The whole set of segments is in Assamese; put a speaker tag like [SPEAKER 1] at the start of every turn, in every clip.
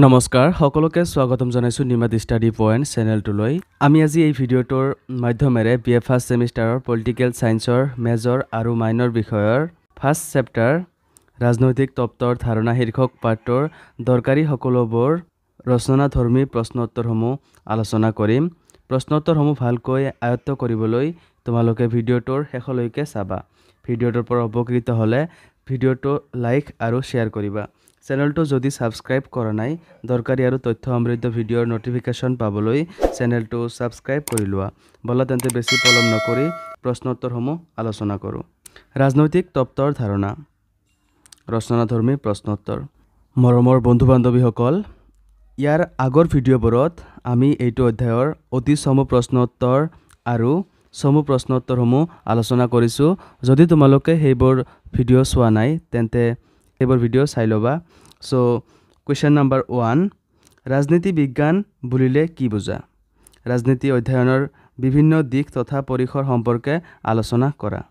[SPEAKER 1] নমস্কাৰ সকলোকে স্বাগতম জনাইছোঁ নিমাত ষ্টাডি পইণ্ট চেনেলটোলৈ। আমি আজি এই ভিডিঅ'টোৰ মাধ্যমেৰে BA ফাৰ্ষ্ট ছেমিষ্টাৰৰ পলিটিকেল ছায়েন্সৰ মেজৰ আৰু মাইনৰ বিষয়ৰ ফাৰ্ষ্ট চেপ্টাৰ ৰাজনৈতিক তত্ত্বৰ ধাৰণা শীৰ্ষক পাঠটোৰ দৰকাৰী সকলোবোৰ ৰচনাধৰ্মী প্ৰশ্নোত্তৰসমূহ আলোচনা কৰিম। প্ৰশ্নোত্তৰসমূহ ভালকৈ আয়ত্ত কৰিবলৈ তোমালোকে ভিডিঅ'টোৰ শেষলৈকে চাবা। ভিডিঅ'টোৰ পৰা উপকৃত হ'লে ভিডিঅ'টো লাইক আৰু শ্বেয়াৰ কৰিবা। চেনেলটো যদি ছাবস্ক্ৰাইব কৰা নাই, দৰকাৰী আৰু তথ্য সমৃদ্ধ ভিডিঅ'ৰ নটিফিকেশ্যন পাবলৈ চেনেলটো ছাবস্ক্ৰাইব কৰি লোৱা। বলা তেন্তে বেছি পলম নকৰি প্ৰশ্নোত্তৰসমূহ আলোচনা কৰোঁ। ৰাজনৈতিক তত্ত্বৰ ধাৰণা ৰচনাধৰ্মী প্ৰশ্নোত্তৰ। মৰমৰ বন্ধু বান্ধৱীসকল, ইয়াৰ আগৰ ভিডিঅ'বোৰত আমি এইটো অধ্যায়ৰ অতি চমু প্ৰশ্নোত্তৰ আৰু চমু প্ৰশ্নোত্তৰসমূহ আলোচনা কৰিছোঁ। যদি তোমালোকে সেইবোৰ ভিডিঅ' চোৱা নাই তেন্তে সেইবোৰ ভিডিঅ' চাই ল'বা। চ' কুৱেশ্যন নম্বৰ 1, ৰাজনীতি বিজ্ঞান বুলিলে কি বুজা? ৰাজনীতি অধ্যয়নৰ বিভিন্ন দিশ তথা পৰিসৰ সম্পৰ্কে আলোচনা কৰা।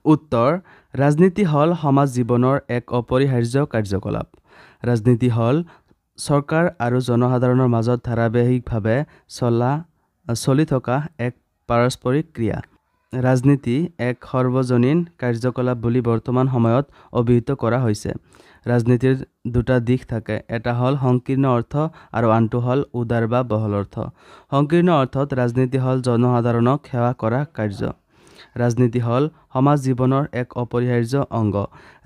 [SPEAKER 1] উত্তৰ: ৰাজনীতি হ'ল সমাজ জীৱনৰ এক অপৰিহাৰ্য কাৰ্যকলাপ। ৰাজনীতি হ'ল চৰকাৰ আৰু জনসাধাৰণৰ মাজত ধাৰাবাহিকভাৱে চলি থকা এক পাৰস্পৰিক ক্ৰিয়া। ৰাজনীতি এক সৰ্বজনীন কাৰ্যকলাপ বুলি বৰ্তমান সময়ত অভিহিত কৰা হৈছে। ৰাজনীতিৰ দুটা দিশ থাকে, এটা হ'ল সংকীৰ্ণ অৰ্থ আৰু আনটো হ'ল উদাৰ বা বহল অৰ্থ। সংকীৰ্ণ অৰ্থত ৰাজনীতি হ'ল জনসাধাৰণক সেৱা কৰা কাৰ্য। ৰাজনীতি হ'ল সমাজ জীৱনৰ এক অপৰিহাৰ্য অংগ।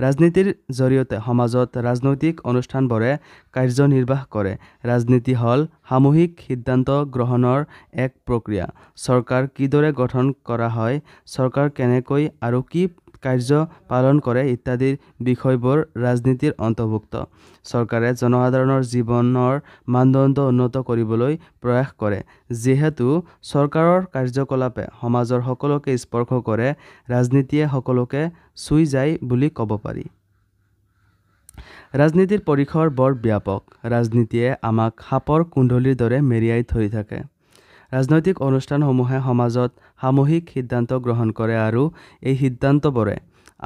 [SPEAKER 1] ৰাজনীতিৰ জৰিয়তে সমাজত ৰাজনৈতিক অনুষ্ঠানবোৰে কাৰ্যনিৰ্বাহ কৰে। ৰাজনীতি হ'ল সামূহিক সিদ্ধান্ত গ্ৰহণৰ এক প্ৰক্ৰিয়া। চৰকাৰ কিদৰে গঠন কৰা হয়, চৰকাৰ কেনেকৈ আৰু কি কাৰ্য পালন কৰে ইত্যাদি বিষয়বোৰ ৰাজনীতিৰ অন্তৰ্ভুক্ত। চৰকাৰে জনসাধাৰণৰ জীৱনৰ মানদণ্ড উন্নত কৰিবলৈ প্ৰয়াস কৰে। যিহেতু চৰকাৰৰ কাৰ্যকলাপে সমাজৰ সকলোকে স্পৰ্শ কৰে, ৰাজনীতিয়ে সকলোকে চুই যায় বুলি ক'ব পাৰি। ৰাজনীতিৰ পৰিসৰ বৰ ব্যাপক। ৰাজনীতিয়ে আমাক সাপৰ কুণ্ডলীৰ দৰে মেৰিয়াই ধৰি থাকে। ৰাজনৈতিক অনুষ্ঠানসমূহে সমাজত সামূহিক সিদ্ধান্ত গ্ৰহণ কৰে আৰু এই সিদ্ধান্তবোৰে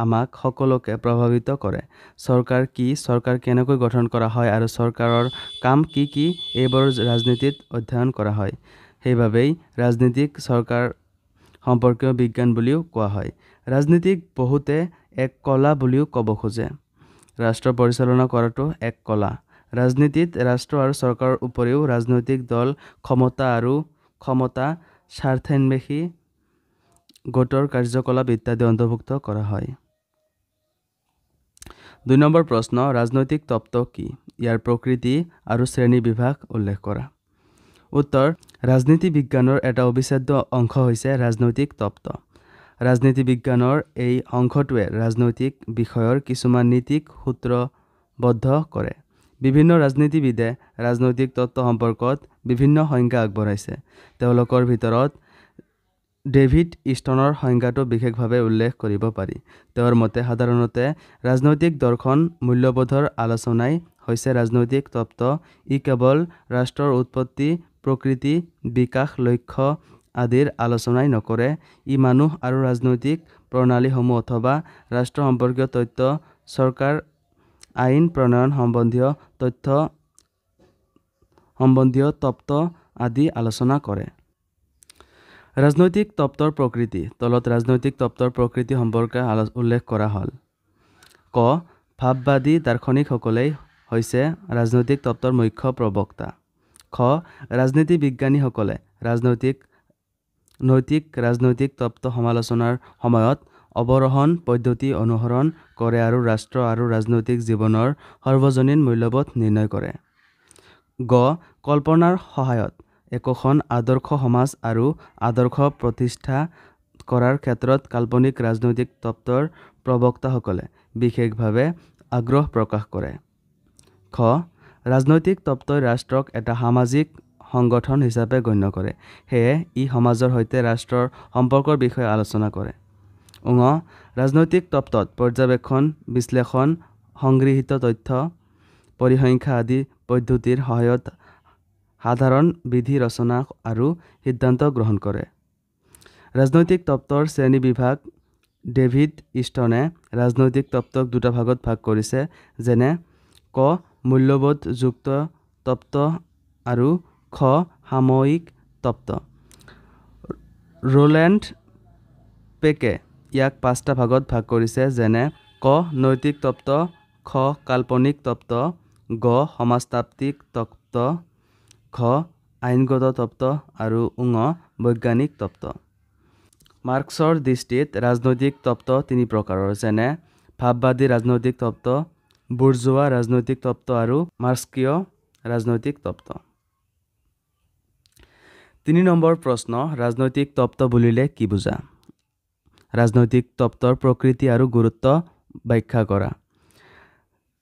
[SPEAKER 1] আমাক সকলোকে প্ৰভাৱিত কৰে। চৰকাৰ কি, চৰকাৰ কেনেকৈ গঠন কৰা হয় আৰু চৰকাৰৰ কাম কি কি এইবোৰ ৰাজনীতিত অধ্যয়ন কৰা হয়। সেইবাবেই ৰাজনীতিক চৰকাৰ সম্পৰ্কীয় বিজ্ঞান বুলিও কোৱা হয়। ৰাজনীতিক বহুতে এক কলা বুলিও ক'ব খোজে। ৰাষ্ট্ৰ পৰিচালনা কৰাটো এক কলা। ৰাজনীতিত ৰাষ্ট্ৰ আৰু চৰকাৰৰ উপৰিও ৰাজনৈতিক দল, ক্ষমতা, স্বাৰ্থন্বেষী গোটৰ কাৰ্যকলাপ ইত্যাদি অন্তৰ্ভুক্ত কৰা হয়। 2 নম্বৰ প্ৰশ্ন, ৰাজনৈতিক তত্ত্ব কি? ইয়াৰ প্ৰকৃতি আৰু শ্ৰেণী বিভাগ উল্লেখ কৰা। উত্তৰ: ৰাজনীতি বিজ্ঞানৰ এটা অবিচ্ছেদ্য অংশ হৈছে ৰাজনৈতিক তত্ত্ব। ৰাজনীতি বিজ্ঞানৰ এই অংশটোৱে ৰাজনৈতিক বিষয়ৰ কিছুমান নীতিক সূত্ৰবদ্ধ কৰে। বিভিন্ন ৰাজনীতিবিদে ৰাজনৈতিক তত্ত্ব সম্পৰ্কত বিভিন্ন সংজ্ঞা আগবঢ়াইছে। তেওঁলোকৰ ভিতৰত ডেভিড ইষ্টনৰ সংজ্ঞাটো বিশেষভাৱে উল্লেখ কৰিব পাৰি। তেওঁৰ মতে সাধাৰণতে ৰাজনৈতিক দৰ্শন মূল্যবোধৰ আলোচনাই হৈছে ৰাজনৈতিক তত্ত্ব। ই কেৱল ৰাষ্ট্ৰৰ উৎপত্তি, প্ৰকৃতি, বিকাশ, লক্ষ্য আদিৰ আলোচনাই নকৰে, ই মানুহ আৰু ৰাজনৈতিক প্ৰণালীসমূহ অথবা ৰাষ্ট্ৰ সম্পৰ্কীয় তথ্য, চৰকাৰ, আইন প্ৰণয়ন সম্বন্ধীয় তত্ত্ব আদি আলোচনা কৰে। ৰাজনৈতিক তত্ত্বৰ প্ৰকৃতি। তলত ৰাজনৈতিক তত্ত্বৰ প্ৰকৃতি সম্পৰ্কে উল্লেখ কৰা হ'ল। ক. ভাৱবাদী দাৰ্শনিকসকলেই হৈছে ৰাজনৈতিক তত্ত্বৰ মুখ্য প্ৰবক্তা। খ. ৰাজনীতি বিজ্ঞানীসকলে নৈতিক ৰাজনৈতিক তত্ত্ব সমালোচনাৰ সময়ত অৱৰোহণ পদ্ধতি অনুসৰণ কৰে আৰু ৰাষ্ট্ৰ আৰু ৰাজনৈতিক জীৱনৰ সৰ্বজনীন মূল্যবোধ নিৰ্ণয় কৰে। গ. কল্পনাৰ সহায়ত একোখন আদৰ্শ সমাজ আৰু আদৰ্শ প্ৰতিষ্ঠা কৰাৰ ক্ষেত্ৰত কাল্পনিক ৰাজনৈতিক তত্ত্বৰ প্ৰবক্তাসকলে বিশেষভাৱে আগ্ৰহ প্ৰকাশ কৰে। খ. ৰাজনৈতিক তত্ত্বই ৰাষ্ট্ৰক এটা সামাজিক সংগঠন হিচাপে গণ্য কৰে। সেয়ে ই সমাজৰ সৈতে ৰাষ্ট্ৰৰ সম্পৰ্কৰ বিষয়ে আলোচনা কৰে। ঙ. ৰাজনৈতিক তত্ত্বত পৰ্যবেক্ষণ, বিশ্লেষণ, সংগৃহীত তথ্য, পৰিসংখ্যা আদি পদ্ধতিৰ সহায়ত সাধাৰণ বিধি ৰচনা আৰু সিদ্ধান্ত গ্ৰহণ কৰে। ৰাজনৈতিক তত্ত্বৰ শ্ৰেণী বিভাগ। ডেভিড ইষ্টনে ৰাজনৈতিক তত্ত্বক দুটা ভাগত ভাগ কৰিছে, যেনে ক. মূল্যবোধযুক্ত তত্ত্ব আৰু খ সাময়িক তত্ত্ব। ৰোলেণ্ড পেকে ইয়াক 5টা ভাগত ভাগ কৰিছে, যেনে ক নৈতিক তত্ত্ব, খ কাল্পনিক তত্ত্ব, গ সমাজতাত্ত্বিক তত্ত্ব, ঘ আইনগত তত্ত্ব আৰু বৈজ্ঞানিক তত্ত্ব। মাৰ্ক্সৰ দৃষ্টিত ৰাজনৈতিক তত্ত্ব 3 প্ৰকাৰৰ, যেনে ভাৱবাদী ৰাজনৈতিক তত্ত্ব, বুৰ্জোৱা ৰাজনৈতিক তত্ত্ব আৰু মাৰ্ক্সীয় ৰাজনৈতিক তত্ত্ব। 3 নম্বৰ প্ৰশ্ন, ৰাজনৈতিক তত্ত্ব বুলিলে কি বুজা? ৰাজনৈতিক তত্ত্বৰ প্ৰকৃতি আৰু গুৰুত্ব ব্যাখ্যা কৰা।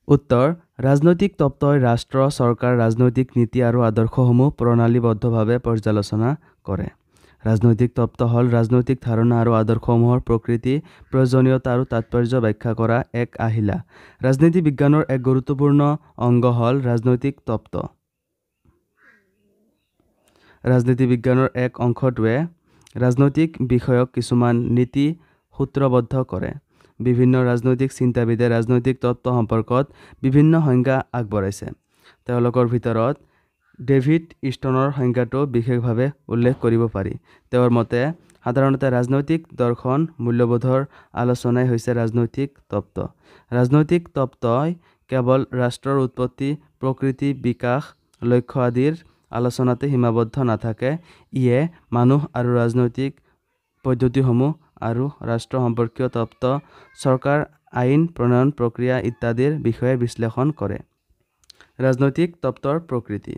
[SPEAKER 1] উত্তৰ, ৰাজনৈতিক তত্ত্বই ৰাষ্ট্ৰ, চৰকাৰ, ৰাজনৈতিক নীতি আৰু আদৰ্শসমূহ প্ৰণালীবদ্ধভাৱে পৰ্যালোচনা কৰে। ৰাজনৈতিক তত্ত্ব হ'ল ৰাজনৈতিক ধাৰণা আৰু আদৰ্শসমূহৰ প্ৰকৃতি, প্ৰয়োজনীয়তা আৰু তাৎপৰ্য ব্যাখ্যা কৰা এক আহিলা। ৰাজনীতি বিজ্ঞানৰ এক গুৰুত্বপূৰ্ণ অংগ হ'ল ৰাজনৈতিক তত্ত্ব। ৰাজনীতি বিজ্ঞানৰ এক অংশটোৱে ৰাজনৈতিক বিষয়ক কিছুমান নীতি সূত্ৰবদ্ধ কৰে। বিভিন্ন ৰাজনৈতিক চিন্তাবিদে ৰাজনৈতিক তত্ত্ব সম্পৰ্কত বিভিন্ন সংজ্ঞা আগবঢ়াইছে। তেওঁলোকৰ ভিতৰত ডেভিড ইষ্টনৰ সংজ্ঞাটো বিশেষভাৱে উল্লেখ কৰিব পাৰি। তেওঁৰ মতে, সাধাৰণতে ৰাজনৈতিক দৰ্শন মূল্যবোধৰ আলোচনাই হৈছে ৰাজনৈতিক তত্ত্ব। ৰাজনৈতিক তত্ত্বই কেৱল ৰাষ্ট্ৰৰ উৎপত্তি, প্ৰকৃতি, বিকাশ, লক্ষ্য আদিৰ আলোচনাতে সীমাবদ্ধ নাথাকে, ইয়ে মানুহ আৰু ৰাজনৈতিক পদ্ধতিসমূহ আৰু ৰাষ্ট্ৰ সম্পৰ্কীয় তত্ত্ব, চৰকাৰ, আইন প্ৰণয়ন প্ৰক্ৰিয়া ইত্যাদিৰ বিষয়ে বিশ্লেষণ কৰে। ৰাজনৈতিক তত্ত্বৰ প্ৰকৃতি।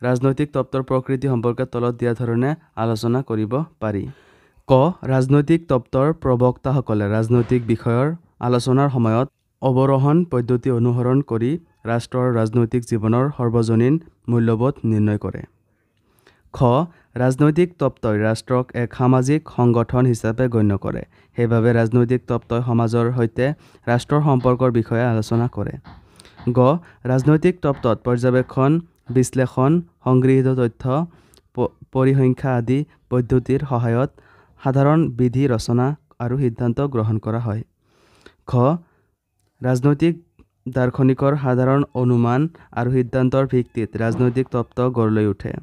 [SPEAKER 1] ৰাজনৈতিক তত্ত্বৰ প্ৰকৃতি সম্পৰ্কে তলত দিয়া ধৰণে আলোচনা কৰিব পাৰি। ক ৰাজনৈতিক তত্ত্বৰ প্ৰবক্তাসকলে ৰাজনৈতিক বিষয়ৰ আলোচনাৰ সময়ত অৱৰোহণ পদ্ধতি অনুসৰণ কৰি ৰাষ্ট্ৰৰ ৰাজনৈতিক জীৱনৰ সৰ্বজনীন মূল্যবোধ নিৰ্ণয় কৰে। খ ৰাজনৈতিক তত্ত্বই ৰাষ্ট্ৰক এক সামাজিক সংগঠন হিচাপে গণ্য কৰে। সেইবাবে ৰাজনৈতিক তত্ত্বই সমাজৰ সৈতে ৰাষ্ট্ৰৰ সম্পৰ্কৰ বিষয়ে আলোচনা কৰে। গ ৰাজনৈতিক তত্ত্বত পৰ্যবেক্ষণ, বিশ্লেষণ, সংগৃহীত তথ্য, পৰিসংখ্যা আদি পদ্ধতিৰ সহায়ত সাধাৰণ বিধি ৰচনা আৰু সিদ্ধান্ত গ্ৰহণ কৰা হয়। খ ৰাজনৈতিক দাৰ্শনিকৰ সাধাৰণ অনুমান আৰু সিদ্ধান্তৰ ভিত্তিত ৰাজনৈতিক তত্ত্ব গঢ় লৈ উঠে।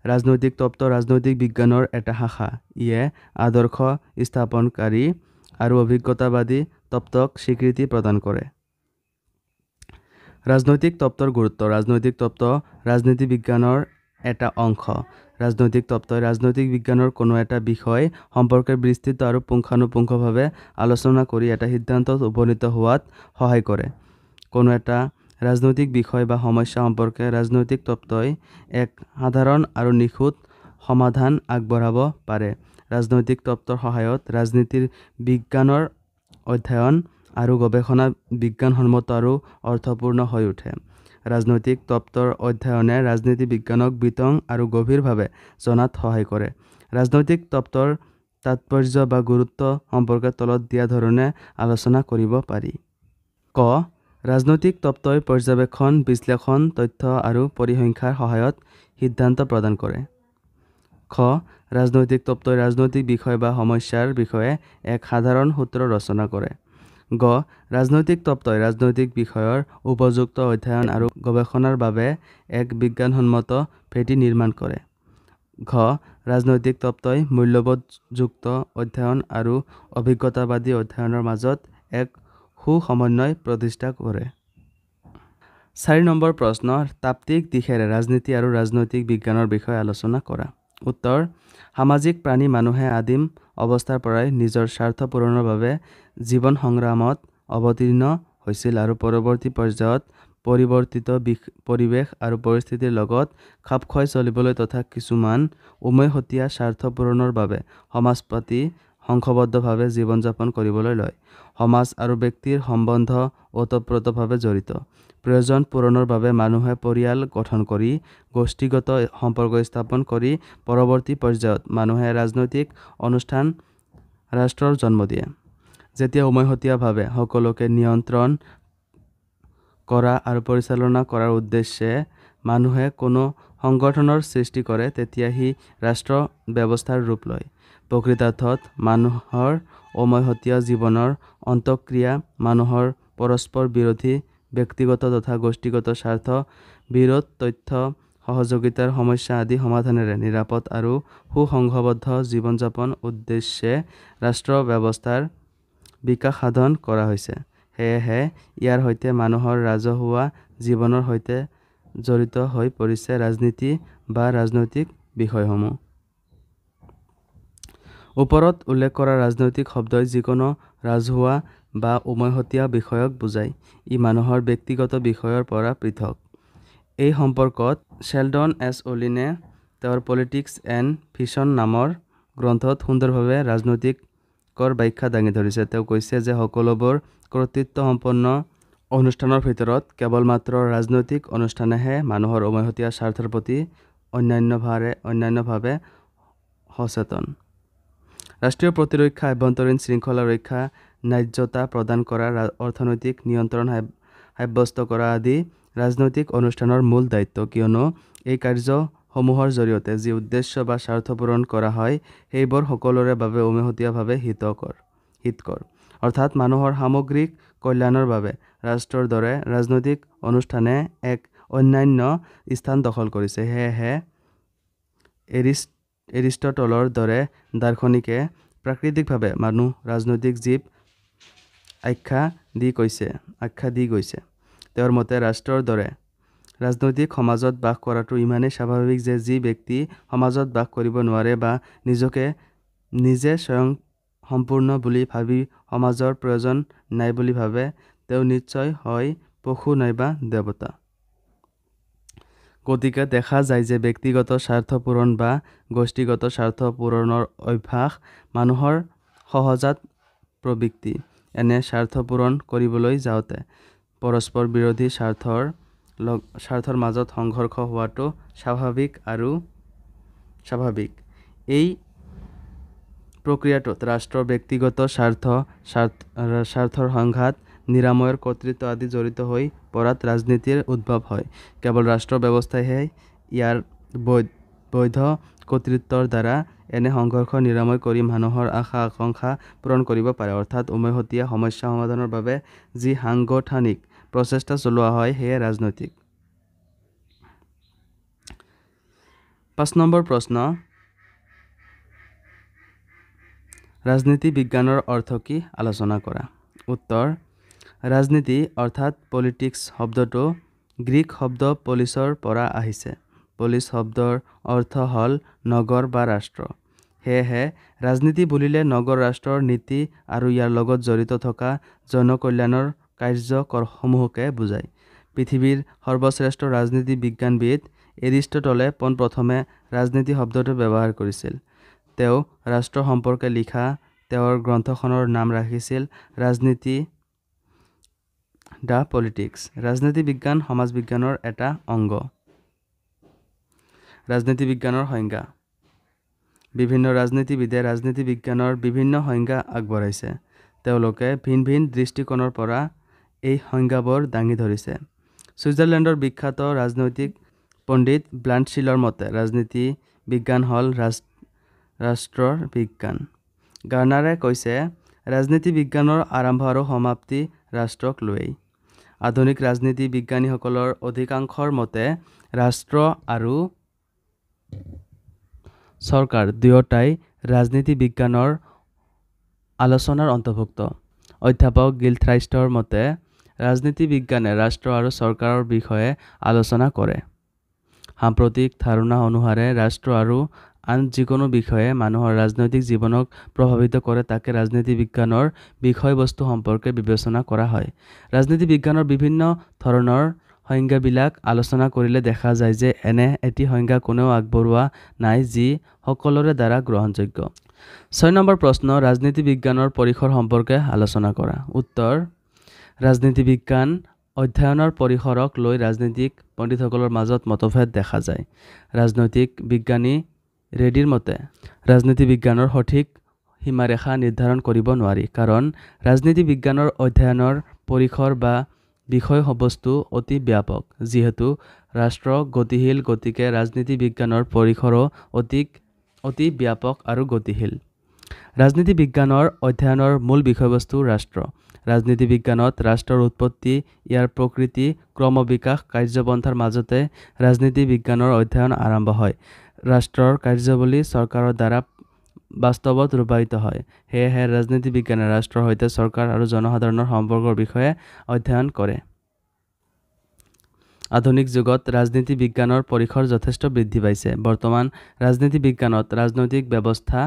[SPEAKER 1] ৰাজনৈতিক তত্ত্ব ৰাজনৈতিক বিজ্ঞানৰ এটা শাখা। ইয়ে আদৰ্শ স্থাপনকাৰী আৰু অভিজ্ঞতাবাদী তত্ত্বক স্বীকৃতি প্ৰদান কৰে। ৰাজনৈতিক তত্ত্বৰ গুৰুত্ব। ৰাজনৈতিক তত্ত্ব ৰাজনীতি বিজ্ঞানৰ এটা অংশ। ৰাজনৈতিক তত্ত্বই ৰাজনৈতিক বিজ্ঞানৰ কোনো এটা বিষয় সম্পৰ্কে বিস্তৃত আৰু পুংখানুপুংখভাৱে আলোচনা কৰি এটা সিদ্ধান্তত উপনীত হোৱাত সহায় কৰে। কোনো এটা ৰাজনৈতিক বিষয় বা সমস্যা সম্পৰ্কে ৰাজনৈতিক তত্ত্বই এক সাধাৰণ আৰু নিখুঁত সমাধান আগবঢ়াব পাৰে। ৰাজনৈতিক তত্ত্বৰ সহায়ত ৰাজনীতিৰ বিজ্ঞানৰ অধ্যয়ন আৰু গৱেষণা বিজ্ঞানসন্মত আৰু অৰ্থপূৰ্ণ হৈ উঠে। ৰাজনৈতিক তত্ত্বৰ অধ্যয়নে ৰাজনীতি বিজ্ঞানক বিতং আৰু গভীৰভাৱে জনাত সহায় কৰে। ৰাজনৈতিক তত্ত্বৰ তাৎপৰ্য বা গুৰুত্ব সম্পৰ্কে তলত দিয়া ধৰণে আলোচনা কৰিব পাৰি। ক ৰাজনৈতিক তত্ত্বই পৰ্যবেক্ষণ, বিশ্লেষণ, তথ্য আৰু পৰিসংখ্যাৰ সহায়ত সিদ্ধান্ত প্ৰদান কৰে। খ ৰাজনৈতিক তত্ত্বই ৰাজনৈতিক বিষয় বা সমস্যাৰ বিষয়ে এক সাধাৰণ সূত্ৰ ৰচনা কৰে। গ ৰাজনৈতিক তত্ত্বই ৰাজনৈতিক বিষয়ৰ উপযুক্ত অধ্যয়ন আৰু গৱেষণাৰ বাবে এক বিজ্ঞানসন্মত ভেটি নিৰ্মাণ কৰে। ঘ ৰাজনৈতিক তত্ত্বই মূল্যবোধযুক্ত অধ্যয়ন আৰু অভিজ্ঞতাবাদী অধ্যয়নৰ মাজত এক সুসমন্বয় প্ৰতিষ্ঠা কৰে। 4 নম্বৰ প্ৰশ্ন, তাত্ত্বিক দিশেৰে ৰাজনীতি আৰু ৰাজনৈতিক বিজ্ঞানৰ বিষয়ে আলোচনা কৰা। উত্তৰ সামাজিক প্ৰাণী মানুহে আদিম অৱস্থাৰ পৰাই নিজৰ স্বাৰ্থ পূৰণৰ বাবে জীৱন সংগ্ৰামত অৱতীৰ্ণ হৈছিল আৰু পৰৱৰ্তী পৰ্যায়ত পৰিৱৰ্তিত পৰিৱেশ আৰু পৰিস্থিতিৰ লগত খাপ খুৱাই চলিবলৈ তথা কিছুমান উমৈহতীয়া স্বাৰ্থ পূৰণৰ বাবে সমাজ পাতি সংঘবদ্ধভাৱে জীৱন যাপন কৰিবলৈ লয়। সমাজ আৰু ব্যক্তিৰ সম্বন্ধ ওতঃপ্ৰোতভাৱে জড়িত। প্ৰয়োজন পূৰণৰ বাবে মানুহে পৰিয়াল গঠন কৰি গোষ্ঠীগত সম্পৰ্ক স্থাপন কৰি পৰৱৰ্তী পৰ্যায়ত মানুহে ৰাজনৈতিক অনুষ্ঠান ৰাষ্ট্ৰৰ জন্ম দিয়ে। যেতিয়া উমৈহতীয়াভাৱে সকলোকে নিয়ন্ত্ৰণ কৰা আৰু পৰিচালনা কৰাৰ উদ্দেশ্যে মানুহে কোনো সংগঠনৰ সৃষ্টি কৰে, তেতিয়া সি ৰাষ্ট্ৰ ব্যৱস্থাৰ ৰূপ লয়। প্ৰকৃতাৰ্থত মানুহৰ উমৈহতীয়া জীৱনৰ অন্তঃক্ৰিয়া মানুহৰ পৰস্পৰ বিৰোধী ব্যক্তিগত তথা গোষ্ঠীগত স্বাৰ্থ বিৰোধ তথ্য সহযোগিতাৰ সমস্যা আদি সমাধানেৰে নিৰাপদ আৰু সুসংঘবদ্ধ জীৱন যাপন উদ্দেশ্যে ৰাষ্ট্ৰ ব্যৱস্থাৰ বিকাশ সাধন কৰা হৈছে। সেয়েহে ইয়াৰ সৈতে মানুহৰ ৰাজহুৱা জীৱনৰ সৈতে জড়িত হৈ পৰিছে ৰাজনীতি বা ৰাজনৈতিক বিষয়সমূহ। ওপৰত উল্লেখ কৰা ৰাজনৈতিক শব্দই যিকোনো ৰাজহুৱা বা উমৈহতীয়া বিষয়ক বুজায়। ই মানুহৰ ব্যক্তিগত বিষয়ৰ পৰা পৃথক। এই সম্পৰ্কত শ্বেলডন এছ অলিনে তেওঁৰ পলিটিক্স এণ্ড ফিকশ্যন নামৰ গ্ৰন্থত সুন্দৰভাৱে ৰাজনৈতিকৰ ব্যাখ্যা দাঙি ধৰিছে। তেওঁ কৈছে যে সকলোবোৰ কৰ্তৃত্বসম্পন্ন অনুষ্ঠানৰ ভিতৰত কেৱল মাত্ৰ ৰাজনৈতিক অনুষ্ঠানেহে মানুহৰ উমৈহতীয়া স্বাৰ্থৰ প্ৰতি অন্যান্যভাৱে সচেতন। ৰাষ্ট্ৰীয় প্ৰতিৰক্ষা, আভ্যন্তৰীণ শৃংখলা ৰক্ষা, ন্যায্যতা প্ৰদান কৰা, অৰ্থনৈতিক নিয়ন্ত্ৰণ সাব্যস্ত কৰা আদি ৰাজনৈতিক অনুষ্ঠানৰ মূল দায়িত্ব, কিয়নো এই কাৰ্যসমূহৰ জৰিয়তে যি উদ্দেশ্য বা স্বাৰ্থ পূৰণ কৰা হয় সেইবোৰ সকলোৰে বাবে উমৈহতীয়াভাৱে হিতকৰ, অৰ্থাৎ মানুহৰ সামগ্ৰিক কল্যাণৰ বাবে ৰাষ্ট্ৰৰ দৰে ৰাজনৈতিক অনুষ্ঠানে এক অন্যান্য স্থান দখল কৰিছে। সেয়েহে এৰিষ্টটলৰ দৰে দাৰ্শনিকে প্ৰাকৃতিকভাৱে মানুহ ৰাজনৈতিক জীৱ আখ্যা দি গৈছে। তেওঁৰ মতে ৰাষ্ট্ৰৰ দৰে ৰাজনৈতিক সমাজত বাস কৰাটো ইমানেই স্বাভাৱিক যে যি ব্যক্তি সমাজত বাস কৰিব নোৱাৰে বা নিজে স্বয়ং সম্পূৰ্ণ বুলি ভাবি সমাজৰ প্ৰয়োজন নাই বুলি ভাবে, তেওঁ নিশ্চয় হয় পশু নাইবা দেৱতা। গতিকে দেখা যায় যে ব্যক্তিগত স্বাৰ্থ পূৰণ বা গোষ্ঠীগত স্বাৰ্থ পূৰণৰ অভ্যাস মানুহৰ সহজাত প্ৰবৃত্তি। এনে স্বাৰ্থ পূৰণ কৰিবলৈ যাওঁতে পৰস্পৰ বিৰোধী স্বাৰ্থৰ মাজত সংঘৰ্ষ হোৱাটো স্বাভাৱিক। এই প্ৰক্ৰিয়াটোত ৰাষ্ট্ৰৰ ব্যক্তিগত স্বাৰ্থৰ সংঘাত নিৰাময়ৰ কৰ্তৃত্ব আদি জড়িত হৈ পৰাত ৰাজনীতিৰ উদ্ভৱ হয়। কেৱল ৰাষ্ট্ৰ ব্যৱস্থাইহে ইয়াৰ বৈধ কৰ্তৃত্বৰ দ্বাৰা এনে সংঘৰ্ষ নিৰাময় কৰি মানুহৰ আশা আকাংক্ষা পূৰণ কৰিব পাৰে, অৰ্থাৎ উমৈহতীয়া সমস্যা সমাধানৰ বাবে যি সাংগঠনিক প্ৰচেষ্টা চলোৱা হয় সেয়ে ৰাজনৈতিক। ৫ নম্বৰ প্ৰশ্ন, ৰাজনীতি বিজ্ঞানৰ অৰ্থ কি আলোচনা কৰা। উত্তৰ: ৰাজনীতি অৰ্থাৎ পলিটিক্স শব্দটো গ্ৰীক শব্দ পলিছৰ পৰা আহিছে। পলিছ শব্দৰ অৰ্থ হ'ল নগৰ বা ৰাষ্ট্ৰ। সেয়েহে ৰাজনীতি বুলিলে নগৰ ৰাষ্ট্ৰৰ নীতি আৰু ইয়াৰ লগত জড়িত থকা জনকল্যাণৰ কাৰ্যসমূহকে বুজায়। পৃথিৱীৰ সৰ্বশ্ৰেষ্ঠ ৰাজনীতি বিজ্ঞানবিদ এৰিষ্টটলে পোনপ্ৰথমে ৰাজনীতি শব্দটো ব্যৱহাৰ কৰিছিল। তেওঁ ৰাষ্ট্ৰ সম্পৰ্কে লিখা তেওঁৰ গ্ৰন্থখনৰ নাম ৰাখিছিল ৰাজনীতি দ্য পলিটিক্স। ৰাজনীতি বিজ্ঞান সমাজ বিজ্ঞানৰ এটা অংগ। ৰাজনীতি বিজ্ঞানৰ সংজ্ঞা। বিভিন্ন ৰাজনীতিবিদে ৰাজনীতি বিজ্ঞানৰ বিভিন্ন সংজ্ঞা আগবঢ়াইছে। তেওঁলোকে ভিন ভিন দৃষ্টিকোণৰ পৰা এই সংজ্ঞাবোৰ দাঙি ধৰিছে। ছুইজাৰলেণ্ডৰ বিখ্যাত ৰাজনৈতিক পণ্ডিত ব্লাণ্ড-শ্বিলৰ মতে ৰাজনীতি বিজ্ঞান হ'ল ৰাষ্ট্ৰৰ বিজ্ঞান। গাৰ্নাৰে কৈছে, ৰাজনীতি বিজ্ঞানৰ আৰম্ভ আৰু সমাপ্তি ৰাষ্ট্ৰক লৈয়েই। আধুনিক ৰাজনীতি বিজ্ঞানীসকলৰ অধিকাংশৰ মতে ৰাষ্ট্ৰ আৰু চৰকাৰ দুয়োটাই ৰাজনীতি বিজ্ঞানৰ আলোচনাৰ অন্তৰ্ভুক্ত। অধ্যাপক গিলথ্ৰাইষ্টৰ মতে ৰাজনীতি বিজ্ঞানে ৰাষ্ট্ৰ আৰু চৰকাৰৰ বিষয়ে আলোচনা কৰে। সাম্প্ৰতিক ধাৰণা অনুসাৰে ৰাষ্ট্ৰ আৰু আন যিকোনো বিষয়ে মানুহৰ ৰাজনৈতিক জীৱনক প্ৰভাৱিত কৰে তাকে ৰাজনীতি বিজ্ঞানৰ বিষয়বস্তু সম্পৰ্কে বিবেচনা কৰা হয়। ৰাজনীতি বিজ্ঞানৰ বিভিন্ন ধৰণৰ সংজ্ঞাবিলাক আলোচনা কৰিলে দেখা যায় যে এনে এটি সংজ্ঞা কোনেও আগবঢ়োৱা নাই যি সকলোৰে দ্বাৰা গ্ৰহণযোগ্য। ৬ নম্বৰ প্ৰশ্ন, ৰাজনীতি বিজ্ঞানৰ পৰিসৰ সম্পৰ্কে আলোচনা কৰা। উত্তৰ: ৰাজনীতি বিজ্ঞান অধ্যয়নৰ পৰিসৰক লৈ ৰাজনৈতিক পণ্ডিতসকলৰ মাজত মতভেদ দেখা যায়। ৰাজনৈতিক বিজ্ঞানী ৰেডীৰ মতে ৰাজনীতি বিজ্ঞানৰ সঠিক সীমাৰেখা নিৰ্ধাৰণ কৰিব নোৱাৰি, কাৰণ ৰাজনীতি বিজ্ঞানৰ অধ্যয়নৰ পৰিসৰ বা বিষয়বস্তু অতি ব্যাপক। যিহেতু ৰাষ্ট্ৰ গতিশীল, গতিকে ৰাজনীতি বিজ্ঞানৰ পৰিসৰো অতি ব্যাপক আৰু গতিশীল। ৰাজনীতি বিজ্ঞানৰ অধ্যয়নৰ মূল বিষয়বস্তু ৰাষ্ট্ৰ। ৰাজনীতি বিজ্ঞানত ৰাষ্ট্ৰৰ উৎপত্তি, ইয়াৰ প্ৰকৃতি, ক্ৰমবিকাশ, কাৰ্যপন্থাৰ মাজতে ৰাজনীতি বিজ্ঞানৰ অধ্যয়ন আৰম্ভ হয়। ৰাষ্ট্ৰৰ কাৰ্যাৱলী চৰকাৰৰ দ্বাৰা বাস্তৱত ৰূপায়িত হয়। সেয়েহে ৰাজনীতি বিজ্ঞানে ৰাষ্ট্ৰৰ সৈতে চৰকাৰ আৰু জনসাধাৰণৰ সম্পৰ্কৰ বিষয়ে অধ্যয়ন কৰে। আধুনিক যুগত ৰাজনীতি বিজ্ঞানৰ পৰিসৰ যথেষ্ট বৃদ্ধি পাইছে। বৰ্তমান ৰাজনীতি বিজ্ঞানত ৰাজনৈতিক ব্যৱস্থা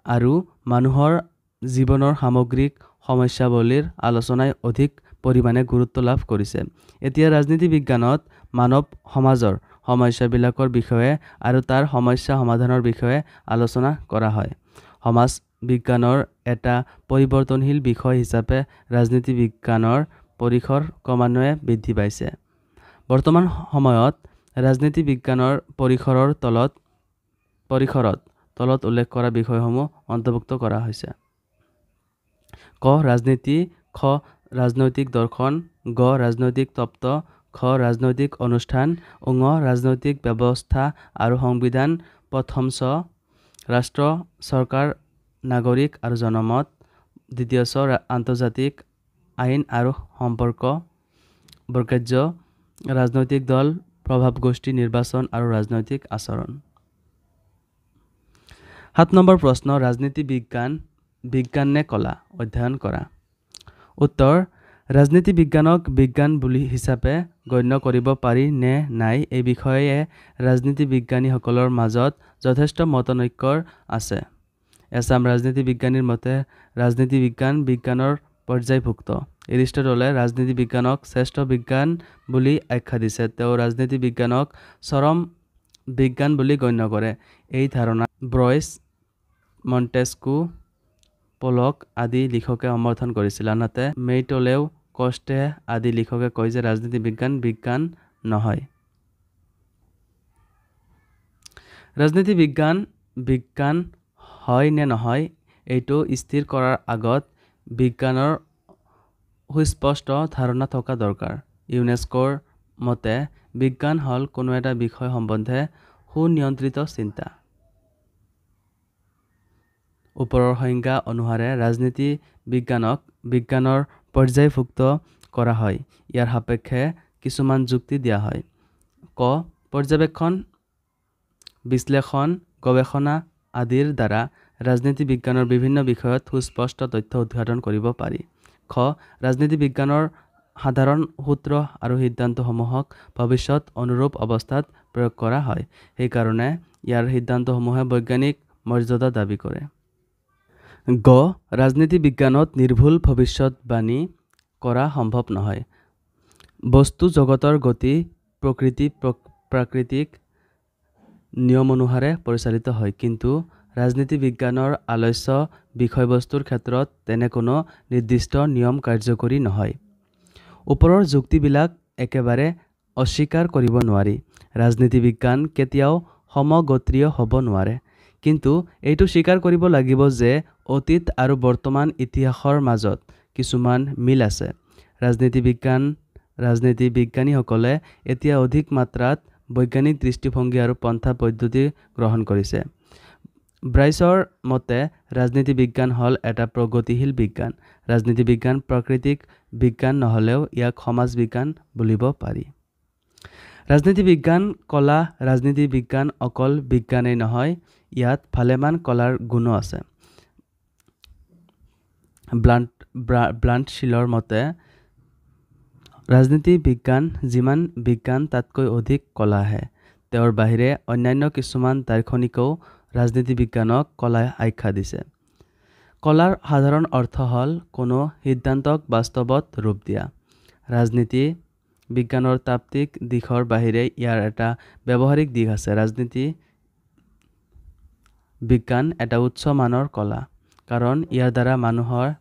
[SPEAKER 1] আৰু মানুহৰ জীৱনৰ সামগ্ৰিক সমস্যাৱলীৰ আলোচনাই অধিক পৰিমাণে গুৰুত্ব লাভ কৰিছে। এতিয়া ৰাজনীতি বিজ্ঞানত মানৱ সমাজৰ সমস্যাবিলাকৰ বিষয়ে আৰু তাৰ সমস্যা সমাধানৰ বিষয়ে আলোচনা কৰা হয়। সমাজ বিজ্ঞানৰ এটা পৰিৱৰ্তনশীল বিষয় হিচাপে ৰাজনীতি বিজ্ঞানৰ পৰিসৰ ক্ৰমান্বয়ে বৃদ্ধি পাইছে। বৰ্তমান সময়ত ৰাজনীতি বিজ্ঞানৰ পৰিসৰত তলত উল্লেখ কৰা বিষয়সমূহ অন্তৰ্ভুক্ত কৰা হৈছে। ক. ৰাজনীতি, খ. ৰাজনৈতিক দৰ্শন, গ. ৰাজনৈতিক তত্ত্ব, খ. ৰাজনৈতিক অনুষ্ঠান, ঙ. ৰাজনৈতিক ব্যৱস্থা আৰু সংবিধান, প্ৰথম চ. ৰাষ্ট্ৰ, চৰকাৰ, নাগৰিক আৰু জনমত, দ্বিতীয় চ. আন্তৰ্জাতিক আইন আৰু সম্পৰ্ক, বৰ্গাৰ্য, ৰাজনৈতিক দল, প্ৰভাৱ গোষ্ঠী, নিৰ্বাচন আৰু ৰাজনৈতিক আচৰণ। ৭ নম্বৰ প্ৰশ্ন, ৰাজনীতি বিজ্ঞান নে কলা? অধ্যয়ন কৰা। উত্তৰ: ৰাজনীতি বিজ্ঞানক বিজ্ঞান বুলি হিচাপে গণ্য কৰিব পাৰি নে নাই এই বিষয়ে ৰাজনীতি বিজ্ঞানীসকলৰ মাজত যথেষ্ট মতানৈক্য আছে। এচাম ৰাজনীতি বিজ্ঞানীৰ মতে ৰাজনীতি বিজ্ঞান বিজ্ঞানৰ পৰ্যায়ভুক্ত। এৰিষ্টটলে ৰাজনীতি বিজ্ঞানক শ্ৰেষ্ঠ বিজ্ঞান বুলি আখ্যা দিছে। তেওঁ ৰাজনীতি বিজ্ঞানক চৰম বিজ্ঞান বুলি গণ্য কৰে। এই ধাৰণা ব্ৰইছ, মণ্টেস্কু, পলক আদি লিখকে সমৰ্থন কৰিছিল। আনহাতে মেইটলেউ, কষ্টে আদি লিখকে কয় যে ৰাজনীতি বিজ্ঞান নহয়। ৰাজনীতি বিজ্ঞান হয় নে নহয় এইটো স্থিৰ কৰাৰ আগত বিজ্ঞানৰ সুস্পষ্ট ধাৰণা থকা দৰকাৰ। ইউনেস্কোৰ মতে বিজ্ঞান হ'ল কোনো এটা বিষয় সম্বন্ধে সুনিয়ন্ত্ৰিত চিন্তা। ওপৰৰ সংজ্ঞা অনুসাৰে ৰাজনীতি বিজ্ঞানক বিজ্ঞানৰ পৰ্যায়ভুক্ত কৰা হয়। ইয়াৰ সাপেক্ষে কিছুমান যুক্তি দিয়া হয়। ক. পৰ্যবেক্ষণ, বিশ্লেষণ, গৱেষণা আদিৰ দ্বাৰা ৰাজনীতি বিজ্ঞানৰ বিভিন্ন বিষয়ত সুস্পষ্ট তথ্য উদ্ঘাটন কৰিব পাৰি। খ. ৰাজনীতি বিজ্ঞানৰ সাধাৰণ সূত্ৰ আৰু সিদ্ধান্তসমূহক ভৱিষ্যত অনুৰূপ অৱস্থাত প্ৰয়োগ কৰা হয়। সেইকাৰণে ইয়াৰ সিদ্ধান্তসমূহে বৈজ্ঞানিক মৰ্যাদা দাবী কৰে। গ. ৰাজনীতি বিজ্ঞানত নিৰ্ভুল ভৱিষ্যৎবাণী কৰা সম্ভৱ নহয়। বস্তু জগতৰ গতি প্ৰকৃতি প্ৰাকৃতিক নিয়ম অনুসাৰে পৰিচালিত হয়। কিন্তু ৰাজনীতি বিজ্ঞানৰ আলোচ্য বিষয়বস্তুৰ ক্ষেত্ৰত তেনে কোনো নিৰ্দিষ্ট নিয়ম কাৰ্যকৰী নহয়। ওপৰৰ যুক্তিবিলাক একেবাৰে অস্বীকাৰ কৰিব নোৱাৰি। ৰাজনীতি বিজ্ঞান কেতিয়াও সমগোত্ৰীয় হ'ব নোৱাৰে। কিন্তু এইটো স্বীকাৰ কৰিব লাগিব যে অতীত আৰু বৰ্তমান ইতিহাসৰ মাজত কিছুমান মিল আছে। ৰাজনীতি বিজ্ঞানীসকলে এতিয়া অধিক মাত্ৰাত বৈজ্ঞানিক দৃষ্টিভংগী আৰু পন্থা পদ্ধতি গ্ৰহণ কৰিছে। ব্ৰাইছৰ মতে ৰাজনীতি বিজ্ঞান হ'ল এটা প্ৰগতিশীল বিজ্ঞান। ৰাজনীতি বিজ্ঞান প্ৰাকৃতিক বিজ্ঞান নহ'লেও ইয়াক সমাজ বিজ্ঞান বুলিব পাৰি। ৰাজনীতি বিজ্ঞান কলা। ৰাজনীতি বিজ্ঞান অকল বিজ্ঞানেই নহয়, ইয়াত ভালেমান কলাৰ গুণো আছে। ব্লাণ্টশ্বিলৰ মতে ৰাজনীতি বিজ্ঞান যিমান বিজ্ঞান তাতকৈ অধিক কলাহে। তেওঁৰ বাহিৰে অন্যান্য কিছুমান দাৰ্শনিকেও ৰাজনীতি বিজ্ঞানক কলা আখ্যা দিছে। কলাৰ সাধাৰণ অৰ্থ হ'ল কোনো সিদ্ধান্তক বাস্তৱত ৰূপ দিয়া। ৰাজনীতি বিজ্ঞানৰ তাত্ত্বিক দিশৰ বাহিৰে ইয়াৰ এটা ব্যৱহাৰিক দিশ আছে। ৰাজনীতি বিজ্ঞান এটা উচ্চ মানৰ কলা, কাৰণ ইয়াৰ দ্বাৰা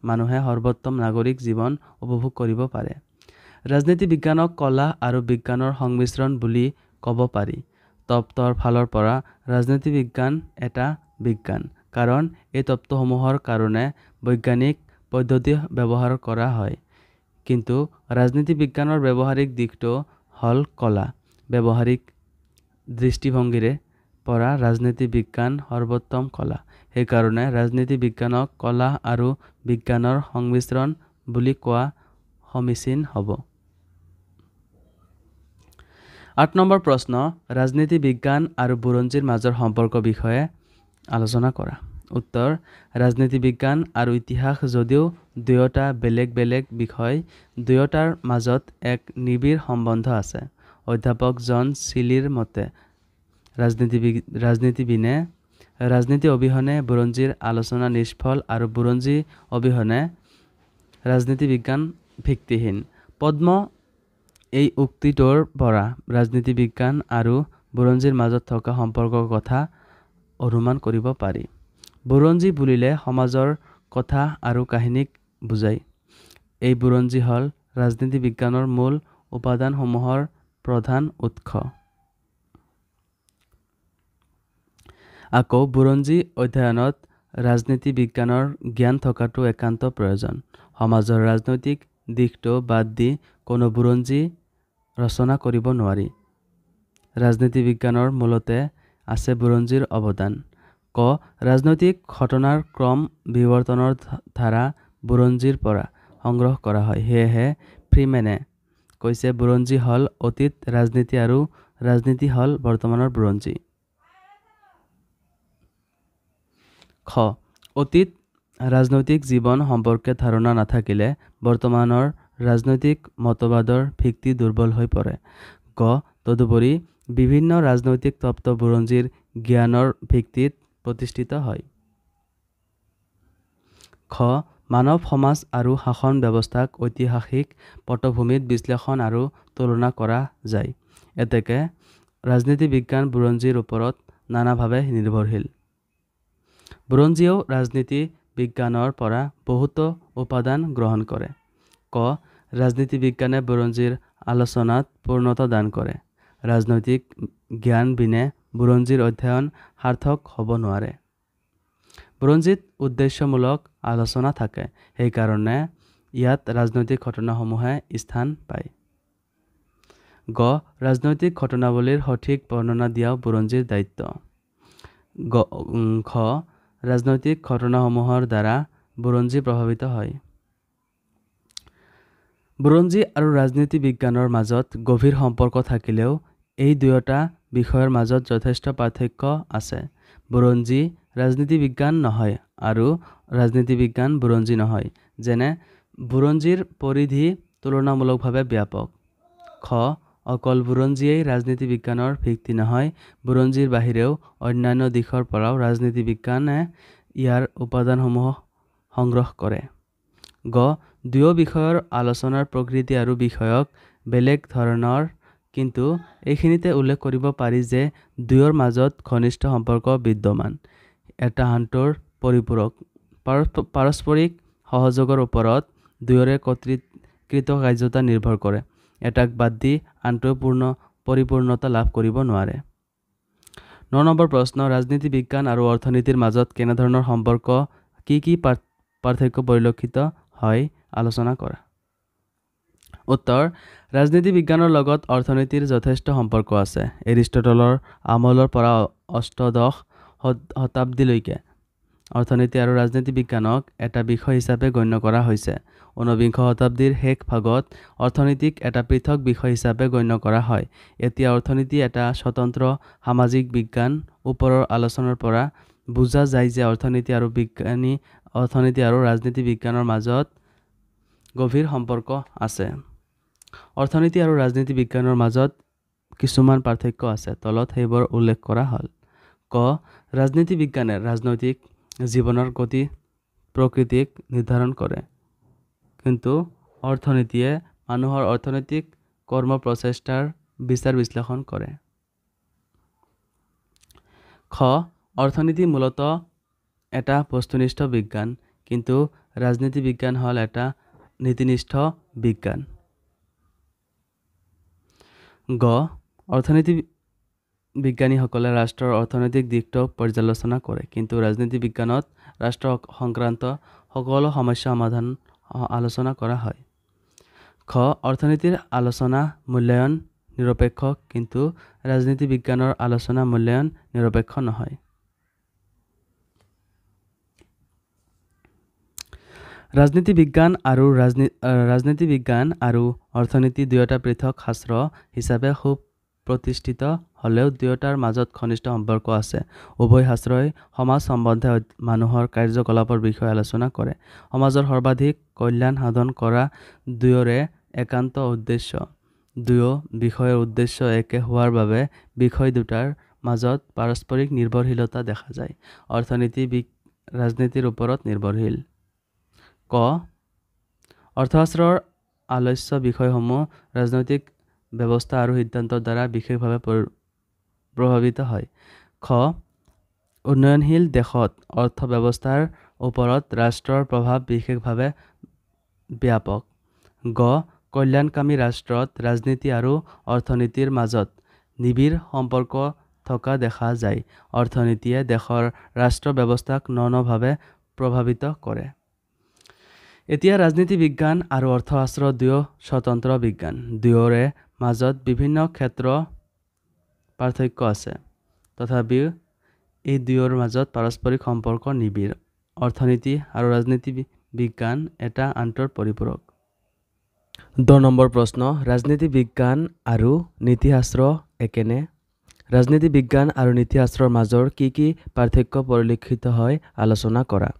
[SPEAKER 1] মানুহে সৰ্বোত্তম নাগৰিক জীৱন উপভোগ কৰিব পাৰে। ৰাজনীতি বিজ্ঞানক কলা আৰু বিজ্ঞানৰ সংমিশ্ৰণ বুলি ক'ব পাৰি। তত্ত্বৰ ফালৰ পৰা ৰাজনীতি বিজ্ঞান এটা বিজ্ঞান, কাৰণ এই তত্ত্বসমূহৰ কাৰণে বৈজ্ঞানিক পদ্ধতি ব্যৱহাৰ কৰা হয়। কিন্তু ৰাজনীতি বিজ্ঞানৰ ব্যৱহাৰিক দিশটো হ'ল কলা। ব্যৱহাৰিক দৃষ্টিভংগীৰে পৰা ৰাজনীতি বিজ্ঞান সৰ্বোত্তম কলা। সেইকাৰণে ৰাজনীতি বিজ্ঞানক কলা আৰু বিজ্ঞানৰ সংমিশ্ৰণ বুলি কোৱা সমীচীন হ'ব। ৮ নম্বৰ প্ৰশ্ন, ৰাজনীতি বিজ্ঞান আৰু বুৰঞ্জীৰ মাজৰ সম্পৰ্ক বিষয়ে আলোচনা কৰা। উত্তৰ, ৰাজনীতি বিজ্ঞান আৰু ইতিহাস যদিও দুয়োটা বেলেগ বেলেগ বিষয়, দুয়োটাৰ মাজত এক নিবিড় সম্বন্ধ আছে। অধ্যাপক জন চিলিৰ মতে ৰাজনীতি অবিহনে বুৰঞ্জীৰ আলোচনা নিষ্ফল আৰু বুৰঞ্জী অবিহনে ৰাজনীতি বিজ্ঞান ভিত্তিহীন। পদ্ম এই উক্তিটোৰ পৰা ৰাজনীতি বিজ্ঞান আৰু বুৰঞ্জীৰ মাজত থকা সম্পৰ্কৰ কথা অনুমান কৰিব পাৰি। বুৰঞ্জী বুলিলে সমাজৰ কথা আৰু কাহিনীক বুজায়। এই বুৰঞ্জী হ'ল ৰাজনীতি বিজ্ঞানৰ মূল উপাদানসমূহৰ প্ৰধান উৎস। আকৌ বুৰঞ্জী অধ্যয়নত ৰাজনীতি বিজ্ঞানৰ জ্ঞান থকাটো একান্ত প্ৰয়োজন। সমাজৰ ৰাজনৈতিক দিশটো বাদ দি কোনো বুৰঞ্জী ৰচনা কৰিব নোৱাৰি। ৰাজনীতি বিজ্ঞানৰ মূলতে আছে বুৰঞ্জীৰ অৱদান। ক ৰাজনৈতিক ঘটনাৰ ক্ৰম বিৱৰ্তনৰ ধাৰা বুৰঞ্জীৰ পৰা সংগ্ৰহ কৰা হয়। সেয়েহে ফ্ৰিমেনে কৈছে বুৰঞ্জী হ'ল অতীত ৰাজনীতি আৰু ৰাজনীতি হ'ল বৰ্তমানৰ বুৰঞ্জী। খ অতীত ৰাজনৈতিক জীৱন সম্পৰ্কে ধাৰণা নাথাকিলে বৰ্তমানৰ ৰাজনৈতিক মতবাদৰ ভিত্তি দুৰ্বল হৈ পৰে। গ তদুপৰি বিভিন্ন ৰাজনৈতিক তত্ত্ব বুৰঞ্জীৰ জ্ঞানৰ ভিত্তিত প্ৰতিষ্ঠিত হয়। খ মানৱ সমাজ আৰু শাসন ব্যৱস্থাক ঐতিহাসিক পটভূমিত বিশ্লেষণ আৰু তুলনা কৰা যায়। এতেকে ৰাজনীতি বিজ্ঞান বুৰঞ্জীৰ ওপৰত নানাভাৱে নিৰ্ভৰশীল। বুৰঞ্জীয়েও ৰাজনীতি বিজ্ঞানৰ পৰা বহুতো উপাদান গ্ৰহণ কৰে। ক ৰাজনীতি বিজ্ঞানে বুৰঞ্জীৰ আলোচনাত পূৰ্ণতা দান কৰে। ৰাজনৈতিক জ্ঞান বিনে বুৰঞ্জীৰ অধ্যয়ন সাৰ্থক হ'ব নোৱাৰে। বুৰঞ্জীত উদ্দেশ্যমূলক আলোচনা থাকে, সেইকাৰণে ইয়াত ৰাজনৈতিক ঘটনাসমূহে স্থান পায়। গ ৰাজনৈতিক ঘটনাৱলীৰ সঠিক বৰ্ণনা দিয়াও বুৰঞ্জীৰ দায়িত্ব। খ ৰাজনৈতিক ঘটনাসমূহৰ দ্বাৰা বুৰঞ্জী প্ৰভাৱিত হয়। বুৰঞ্জী আৰু ৰাজনীতি বিজ্ঞানৰ মাজত গভীৰ সম্পৰ্ক থাকিলেও এই দুয়োটা বিষয়ৰ মাজত যথেষ্ট পাৰ্থক্য আছে। বুৰঞ্জী ৰাজনীতি বিজ্ঞান নহয় আৰু ৰাজনীতি বিজ্ঞান বুৰঞ্জী নহয়। যেনে বুৰঞ্জীৰ পৰিধি তুলনামূলকভাৱে ব্যাপক। খ অকল বুৰঞ্জীয়েই ৰাজনীতি বিজ্ঞানৰ ভিত্তি নহয়, বুৰঞ্জীৰ বাহিৰেও অন্যান্য দিশৰ পৰাও ৰাজনীতি বিজ্ঞানে ইয়াৰ উপাদানসমূহ সংগ্ৰহ কৰে। গ দুয়ো বিষয়ৰ আলোচনাৰ প্ৰকৃতি আৰু বিষয়ক বেলেগ ধৰণৰ, কিন্তু এইখিনিতে উল্লেখ কৰিব পাৰি যে দুয়োৰ মাজত ঘনিষ্ঠ সম্পৰ্ক বিদ্যমান। এটা আনটোৰ পৰিপূৰক। পাৰস্পৰিক সহযোগৰ ওপৰত দুয়োৰে কৃতকাৰ্যতা নিৰ্ভৰ কৰে। এটাক বাদ দি আনটোৱে পৰিপূৰ্ণতা লাভ কৰিব নোৱাৰে। ৯ নম্বৰ প্ৰশ্ন, ৰাজনীতি বিজ্ঞান আৰু অৰ্থনীতিৰ মাজত কেনেধৰণৰ সম্পৰ্ক, কি পাৰ্থক্য পৰিলক্ষিত হয় আলোচনা কৰা। উত্তৰ, ৰাজনীতি বিজ্ঞানৰ লগত অৰ্থনীতিৰ যথেষ্ট সম্পৰ্ক আছে। এৰিষ্টটলৰ আমলৰ পৰা অষ্টাদশ শতাব্দীলৈকে অৰ্থনীতি আৰু ৰাজনীতি বিজ্ঞানক এটা বিষয় হিচাপে গণ্য কৰা হৈছে। ঊনবিংশ শতাব্দীৰ শেষ ভাগত অৰ্থনীতিক এটা পৃথক বিষয় হিচাপে গণ্য কৰা হয়। এতিয়া অৰ্থনীতি এটা স্বতন্ত্ৰ সামাজিক বিজ্ঞান। ওপৰৰ আলোচনাৰ পৰা বুজা যায় যে অৰ্থনীতি আৰু ৰাজনীতি বিজ্ঞানৰ মাজত গভীৰ সম্পৰ্ক আছে। অৰ্থনীতি আৰু ৰাজনীতি বিজ্ঞানৰ মাজত কিছুমান পাৰ্থক্য আছে। তলত সেইবোৰ উল্লেখ কৰা হ'ল। ক ৰাজনীতি বিজ্ঞানে ৰাজনৈতিক জীৱনৰ গতি প্ৰকৃতিক নিৰ্ধাৰণ কৰে, কিন্তু অৰ্থনীতিয়ে মানুহৰ অৰ্থনৈতিক কৰ্ম প্ৰচেষ্টাৰ বিচাৰ বিশ্লেষণ কৰে। খ অৰ্থনীতি মূলতঃ এটা বস্তুনিষ্ঠ বিজ্ঞান, কিন্তু ৰাজনীতি বিজ্ঞান হ'ল এটা নীতিনিষ্ঠ বিজ্ঞান। গ অৰ্থনীতি বিজ্ঞানীসকলে ৰাষ্ট্ৰৰ অৰ্থনৈতিক দিশটো পৰ্যালোচনা কৰে, কিন্তু ৰাজনীতি বিজ্ঞানত ৰাষ্ট্ৰ সংক্ৰান্ত সকলো সমস্যা আলোচনা কৰা হয়। খ অৰ্থনীতিৰ আলোচনা মূল্যায়ন নিৰপেক্ষ, কিন্তু ৰাজনীতি বিজ্ঞানৰ আলোচনা মূল্যায়ন নিৰপেক্ষ নহয়। ৰাজনীতি বিজ্ঞান আৰু অৰ্থনীতি দুয়োটা পৃথক শাস্ত্ৰ হিচাপে সুপ্ৰতিষ্ঠিত হ'লেও দুয়োটাৰ মাজত ঘনিষ্ঠ সম্পৰ্ক আছে। উভয় শাস্ত্ৰই সমাজ সম্বন্ধে মানুহৰ কাৰ্যকলাপৰ বিষয়ে আলোচনা কৰে। সমাজৰ সৰ্বাধিক কল্যাণ সাধন কৰা দুয়োৰে একান্ত উদ্দেশ্য। দুয়ো বিষয়ৰ উদ্দেশ্য একে হোৱাৰ বাবে বিষয় দুটাৰ মাজত পাৰস্পৰিক নিৰ্ভৰশীলতা দেখা যায়। অৰ্থনীতি ৰাজনীতিৰ ওপৰত নিৰ্ভৰশীল। ক, অৰ্থশাস্ত্ৰৰ আলোচ্য বিষয়সমূহ ৰাজনৈতিক ব্যৱস্থা আৰু সিদ্ধান্তৰ দ্বাৰা বিশেষভাৱে প্ৰভাৱিত হয়। খ, উন্নয়নশীল দেশত অৰ্থব্যৱস্থাৰ ওপৰত ৰাষ্ট্ৰৰ প্ৰভাৱ বিশেষভাৱে ব্যাপক। গ, কল্যাণকামী ৰাষ্ট্ৰত ৰাজনীতি আৰু অৰ্থনীতিৰ মাজত নিবিড় সম্পৰ্ক থকা দেখা যায়। অৰ্থনীতিয়ে দেশৰ ৰাষ্ট্ৰ ব্যৱস্থাক নভাৱে প্ৰভাৱিত কৰে। এতিয়া ৰাজনীতি বিজ্ঞান আৰু অৰ্থশাস্ত্ৰ দুয়ো স্বতন্ত্ৰ বিজ্ঞান। দুয়োৰে মাজত বিভিন্ন ক্ষেত্ৰ পাৰ্থক্য আছে, তথাপিও এই দুয়োৰ মাজত পাৰস্পৰিক সম্পৰ্ক নিবিড়। অৰ্থনীতি আৰু ৰাজনীতি বিজ্ঞান এটা আনটোৰ পৰিপূৰক। 10 নম্বৰ প্ৰশ্ন, ৰাজনীতি বিজ্ঞান আৰু নীতিশাস্ত্ৰ একেনে? ৰাজনীতি বিজ্ঞান আৰু নীতিশাস্ত্ৰৰ মাজৰ কি কি পাৰ্থক্য পৰিলক্ষিত হয় আলোচনা কৰা।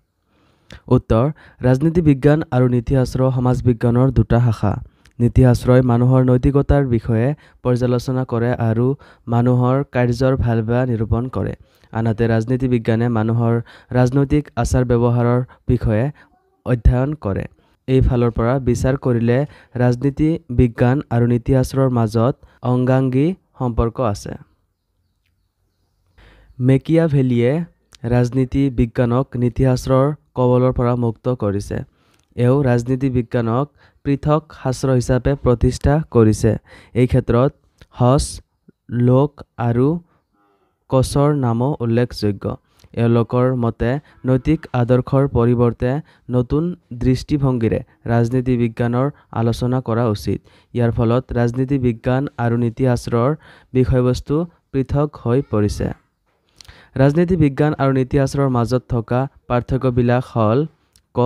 [SPEAKER 1] উত্তৰ, ৰাজনীতি বিজ্ঞান আৰু নীতিশাস্ত্ৰ সমাজ বিজ্ঞানৰ দুটা শাখা। নীতিশাস্ত্ৰই মানুহৰ নৈতিকতাৰ বিষয়ে পৰ্যালোচনা কৰে আৰু মানুহৰ কাৰ্যৰ ভাল বেয়া নিৰূপণ কৰে। আনহাতে ৰাজনীতি বিজ্ঞানে মানুহৰ ৰাজনৈতিক আচাৰ ব্যৱহাৰৰ বিষয়ে অধ্যয়ন কৰে। এই ফালৰ পৰা বিচাৰ কৰিলে ৰাজনীতি বিজ্ঞান আৰু নীতিশাস্ত্ৰৰ মাজত অংগাংগী সম্পৰ্ক আছে। মেকিয়াভেলিয়ে ৰাজনীতি বিজ্ঞানক নীতিশাস্ত্ৰৰ কবলৰ পৰা মুক্ত কৰিছে। এওঁ ৰাজনীতি বিজ্ঞানক পৃথক শাস্ত্ৰ হিচাপে প্ৰতিষ্ঠা কৰিছে। এই ক্ষেত্ৰত হছ, লোক আৰু কচৰ নামো উল্লেখযোগ্য। এওঁলোকৰ মতে নৈতিক আদৰ্শৰ পৰিৱৰ্তে নতুন দৃষ্টিভংগীৰে ৰাজনীতি বিজ্ঞানৰ আলোচনা কৰা উচিত। ইয়াৰ ফলত ৰাজনীতি বিজ্ঞান আৰু নীতিশাস্ত্ৰৰ বিষয়বস্তু পৃথক হৈ পৰিছে। ৰাজনীতি বিজ্ঞান আৰু নীতিশাস্ত্ৰৰ মাজত থকা পাৰ্থক্যবিলাক হ'ল: ক,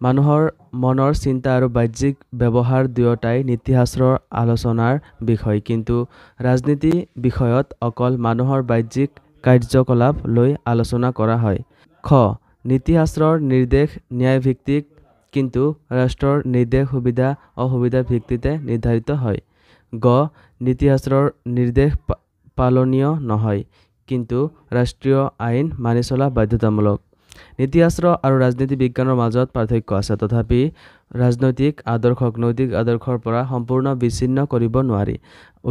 [SPEAKER 1] মানুহৰ মনৰ চিন্তা আৰু বাহ্যিক ব্যৱহাৰ দুয়োটাই নীতিশাস্ত্ৰৰ আলোচনাৰ বিষয়, কিন্তু ৰাজনীতি বিষয়ত অকল মানুহৰ বাহ্যিক কাৰ্যকলাপ লৈ আলোচনা কৰা হয়। খ, নীতিশাস্ত্ৰৰ নিৰ্দেশ ন্যায়ভিত্তিক, কিন্তু ৰাষ্ট্ৰৰ নিৰ্দেশ সুবিধা অসুবিধাৰ ভিত্তিতে নিৰ্ধাৰিত হয়। গ, নীতিশাস্ত্ৰৰ নিৰ্দেশ পালনীয় নহয়, কিন্তু ৰাষ্ট্ৰীয় আইন মানি চলা বাধ্যতামূলক। নীতিশাস্ত্ৰ আৰু ৰাজনীতি বিজ্ঞানৰ মাজত পাৰ্থক্য আছে, তথাপি ৰাজনৈতিক আদৰ্শক নৈতিক আদৰ্শৰ পৰা সম্পূৰ্ণ বিচ্ছিন্ন কৰিব নোৱাৰি।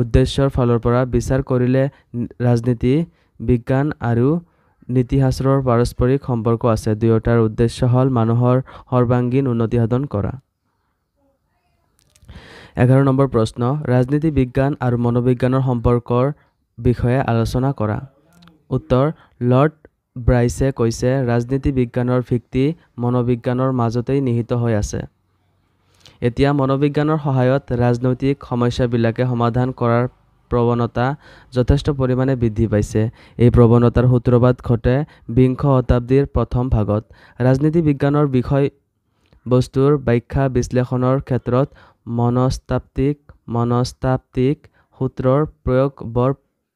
[SPEAKER 1] উদ্দেশ্যৰ ফালৰ পৰা বিচাৰ কৰিলে ৰাজনীতি বিজ্ঞান আৰু নীতিশাস্ত্ৰৰ পাৰস্পৰিক সম্পৰ্ক আছে। দুয়োটাৰ উদ্দেশ্য হ'ল মানুহৰ সৰ্বাংগীন উন্নতি সাধন কৰা। 11 নম্বৰ প্ৰশ্ন, ৰাজনীতি বিজ্ঞান আৰু মনোবিজ্ঞানৰ সম্পৰ্কৰ বিষয়ে আলোচনা কৰা। উত্তৰ, লৰ্ড ব্ৰাইছে কৈছে, ৰাজনীতি বিজ্ঞানৰ ভিত্তি মনোবিজ্ঞানৰ মাজতেই নিহিত হৈ আছে। এতিয়া মনোবিজ্ঞানৰ সহায়ত ৰাজনৈতিক সমস্যাবিলাকে সমাধান কৰাৰ প্ৰৱণতা যথেষ্ট পৰিমাণে বৃদ্ধি পাইছে। এই প্ৰৱণতাৰ সূত্ৰপাত ঘটে বিংশ শতাব্দীৰ প্ৰথম ভাগত। ৰাজনীতি বিজ্ঞানৰ বিষয়বস্তুৰ ব্যাখ্যা বিশ্লেষণৰ ক্ষেত্ৰত মনস্তাত্ত্বিক সূত্ৰৰ প্ৰয়োগ বৰ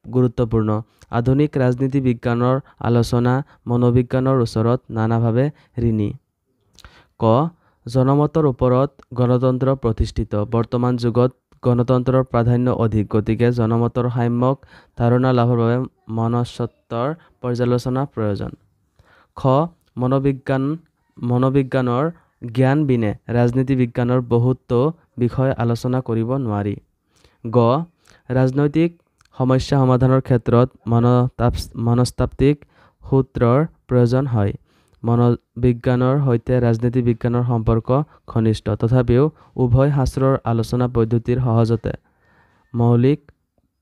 [SPEAKER 1] গুৰুত্বপূৰ্ণ। আধুনিক ৰাজনীতি বিজ্ঞানৰ আলোচনা মনোবিজ্ঞানৰ ওচৰত নানাভাৱে ঋণী। ক, জনমতৰ ওপৰত গণতন্ত্ৰ প্ৰতিষ্ঠিত। বৰ্তমান যুগত গণতন্ত্ৰৰ প্ৰাধান্য অধিক, গতিকে জনমতৰ সাম্যক ধাৰণা লাভৰ বাবে মনস্তত্ত্বৰ পৰ্যালোচনা প্ৰয়োজন। খ, মনোবিজ্ঞানৰ জ্ঞান বিনে ৰাজনীতি বিজ্ঞানৰ বহুতো বিষয় আলোচনা কৰিব নোৱাৰি। গ, ৰাজনৈতিক সমস্যা সমাধানৰ ক্ষেত্ৰত মনস্তাত্ত্বিক সূত্ৰৰ প্ৰয়োজন হয়। মনোবিজ্ঞানৰ সৈতে ৰাজনীতি বিজ্ঞানৰ সম্পৰ্ক ঘনিষ্ঠ, তথাপিও উভয় শাস্ত্ৰৰ আলোচনা পদ্ধতিৰ সহজতে মৌলিক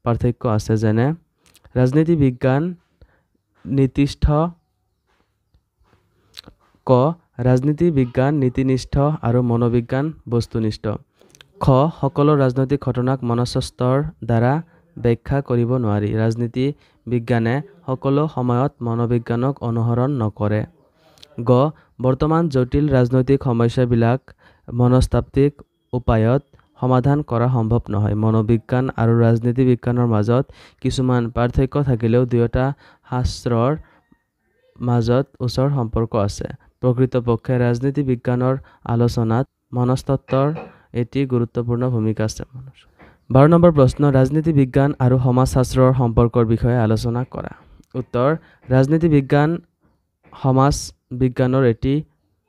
[SPEAKER 1] পাৰ্থক্য আছে, যেনে ৰাজনীতি বিজ্ঞান নীতিনিষ্ঠ। ক, ৰাজনীতি বিজ্ঞান নীতিনিষ্ঠ আৰু মনোবিজ্ঞান বস্তুনিষ্ঠ। খ, খ সকলো ৰাজনৈতিক ঘটনাক মনস্তত্বৰ দ্বাৰা ব্যাখ্যা কৰিব নোৱাৰি ৰাজনীতি বিজ্ঞানে সকলো সময়ত মনোবিজ্ঞানক অনুসৰণ নকৰে গ বৰ্তমান জটিল ৰাজনৈতিক সমস্যাবিলাক মনস্তাত্ত্বিক উপায়ত সমাধান কৰা সম্ভৱ নহয় মনোবিজ্ঞান আৰু ৰাজনীতি বিজ্ঞানৰ মাজত কিছুমান পাৰ্থক্য থাকিলেও দুয়োটা শাস্ত্ৰৰ মাজত ওচৰ সম্পৰ্ক আছে প্ৰকৃতপক্ষে ৰাজনীতি বিজ্ঞানৰ আলোচনাত মনস্তত্ত্বৰ এটি গুৰুত্বপূৰ্ণ ভূমিকা আছে 12 নম্বৰ প্ৰশ্ন ৰাজনীতি বিজ্ঞান আৰু সমাজশাস্ত্ৰৰ সম্পৰ্কৰ বিষয়ে আলোচনা কৰা উত্তৰ ৰাজনীতি বিজ্ঞান সমাজ বিজ্ঞানৰ এটি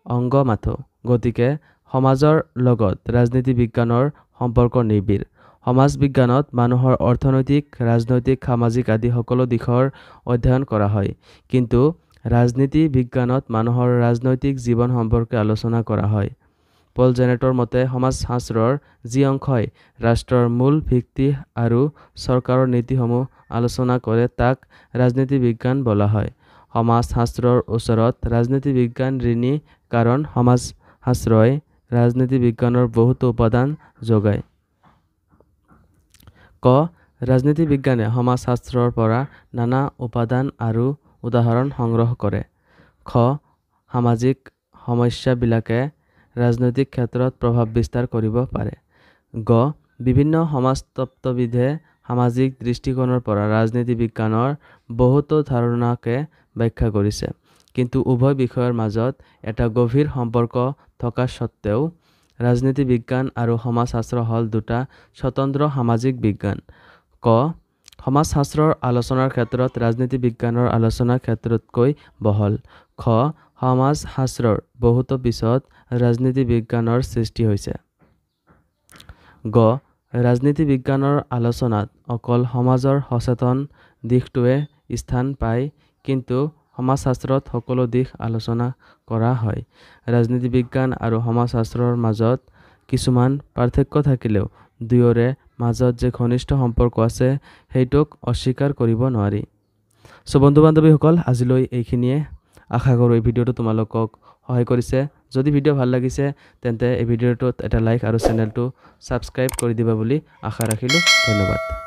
[SPEAKER 1] অংগ মাথো গতিকে সমাজৰ লগত ৰাজনীতি বিজ্ঞানৰ সম্পৰ্ক নিবিড় সমাজ বিজ্ঞানত মানুহৰ অৰ্থনৈতিক ৰাজনৈতিক সামাজিক আদি সকলো দিশৰ অধ্যয়ন কৰা হয় কিন্তু ৰাজনীতি বিজ্ঞানত মানুহৰ ৰাজনৈতিক জীৱন সম্পৰ্কে আলোচনা কৰা হয় পল জেনেটৰ মতে সমাজশাস্ত্ৰৰ যি অংশই ৰাষ্ট্ৰৰ মূল ভিত্তি আৰু চৰকাৰৰ নীতিসমূহ আলোচনা কৰে তাক ৰাজনীতি বিজ্ঞান বোলা হয় সমাজশাস্ত্ৰৰ ওচৰত ৰাজনীতি বিজ্ঞান ঋণী কাৰণ সমাজশাস্ত্ৰই ৰাজনীতি বিজ্ঞানৰ বহুতো উপাদান যোগায় ক ৰাজনীতি বিজ্ঞানে সমাজশাস্ত্ৰৰ পৰা নানা উপাদান আৰু উদাহৰণ সংগ্ৰহ কৰে খ সামাজিক সমস্যাবিলাকে ৰাজনৈতিক ক্ষেত্ৰত প্ৰভাৱ বিস্তাৰ কৰিব পাৰে গ বিভিন্ন সমাজতত্ত্ববিদে সামাজিক দৃষ্টিকোণৰ পৰা ৰাজনীতি বিজ্ঞানৰ বহুতো ধাৰণাকে ব্যাখ্যা কৰিছে কিন্তু উভয় বিষয়ৰ মাজত এটা গভীৰ সম্পৰ্ক থকা সত্ত্বেও ৰাজনীতি বিজ্ঞান আৰু সমাজশাস্ত্ৰ হ'ল দুটা স্বতন্ত্ৰ সামাজিক বিজ্ঞান ক সমাজশাস্ত্ৰৰ আলোচনাৰ ক্ষেত্ৰত ৰাজনীতি বিজ্ঞানৰ আলোচনাৰ ক্ষেত্ৰতকৈ বহল খ সমাজশাস্ত্ৰৰ বহুতো পিছত ৰাজনীতি বিজ্ঞানৰ সৃষ্টি হৈছে গ ৰাজনীতি বিজ্ঞানৰ আলোচনাত অকল সমাজৰ সচেতন দিশটোৱে স্থান পায় কিন্তু সমাজশাস্ত্ৰত সকলো দিশ আলোচনা কৰা হয় ৰাজনীতি বিজ্ঞান আৰু সমাজশাস্ত্ৰৰ মাজত কিছুমান পাৰ্থক্য থাকিলেও দুয়োৰে মাজত যে ঘনিষ্ঠ সম্পৰ্ক আছে সেইটোক অস্বীকাৰ কৰিব নোৱাৰি সো বন্ধু বান্ধৱীসকল আজিলৈ এইখিনিয়ে আশা কৰোঁ এই ভিডিঅ'টো তোমালোকক সহায় কৰিছে যদি ভিডিঅ' ভাল লাগিছে তেন্তে এই ভিডিঅ'টোত এটা লাইক আৰু চেনেলটো সাবস্ক্ৰাইব কৰি দিবা বুলি আশা ৰাখিলোঁ ধন্যবাদ